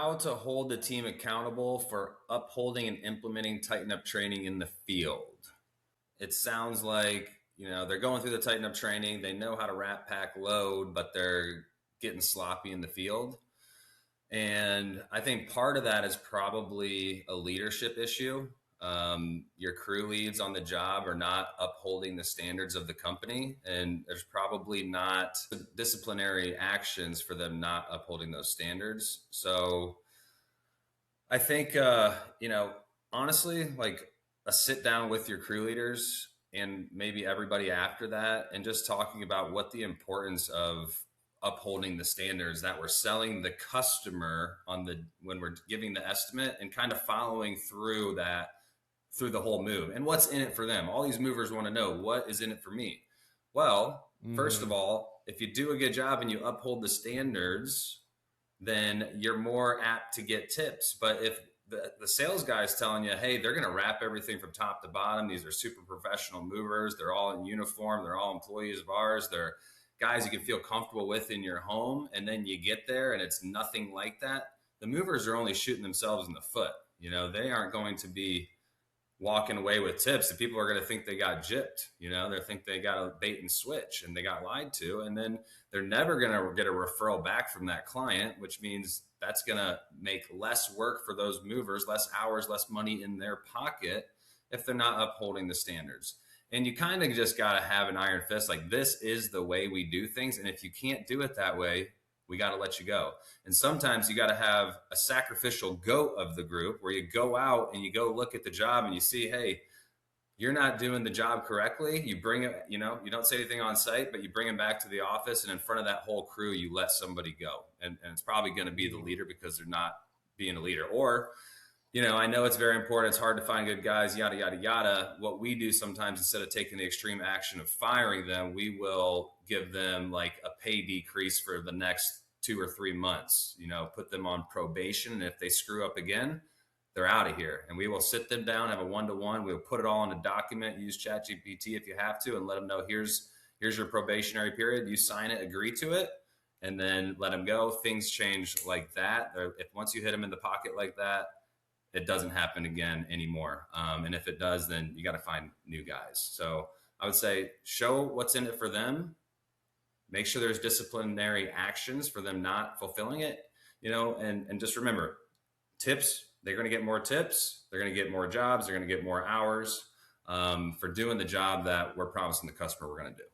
how to hold the team accountable for upholding and implementing tighten up training in the field. It sounds like, they're going through the tighten up training. They know how to wrap, pack, load, but they're getting sloppy in the field. And I think part of that is probably a leadership issue. Your crew leads on the job are not upholding the standards of the company, and there's probably not disciplinary actions for them not upholding those standards. So I think, honestly, like a sit down with your crew leaders and maybe everybody after that, and just talking about what the importance of upholding the standards that we're selling the customer when we're giving the estimate, and kind of following through that through the whole move and what's in it for them. All these movers want to know, what is in it for me? Well, first of all, if you do a good job and you uphold the standards, then you're more apt to get tips. But if the sales guy is telling you, hey, they're going to wrap everything from top to bottom, these are super professional movers, they're all in uniform, they're all employees of ours, they're guys you can feel comfortable with in your home, and then you get there and it's nothing like that, the movers are only shooting themselves in the foot. They aren't going to be walking away with tips. The people are going to think they got gypped. They think they got a bait and switch and they got lied to. And then they're never going to get a referral back from that client, which means that's going to make less work for those movers, less hours, less money in their pocket if they're not upholding the standards. And you kind of just got to have an iron fist. Like, this is the way we do things. And if you can't do it that way, we got to let you go. And sometimes you got to have a sacrificial goat of the group where you go out and you go look at the job and you see, hey, you're not doing the job correctly. You bring it, you don't say anything on site, but you bring them back to the office, and in front of that whole crew, you let somebody go. And it's probably going to be the leader because they're not being a leader. Or, I know it's very important. It's hard to find good guys, yada, yada, yada. What we do sometimes, instead of taking the extreme action of firing them, we will give them like a pay decrease for the next 2 or 3 months, put them on probation. And if they screw up again, they're out of here. And we will sit them down, have a one-to-one. We'll put it all in a document, use ChatGPT if you have to, and let them know, here's your probationary period. You sign it, agree to it, and then let them go. Things change like that. If once you hit them in the pocket like that, it doesn't happen again anymore. And if it does, then you got to find new guys. So I would say, show what's in it for them. Make sure there's disciplinary actions for them not fulfilling it, and just remember, tips, they're going to get more tips. They're going to get more jobs. They're going to get more hours for doing the job that we're promising the customer we're going to do.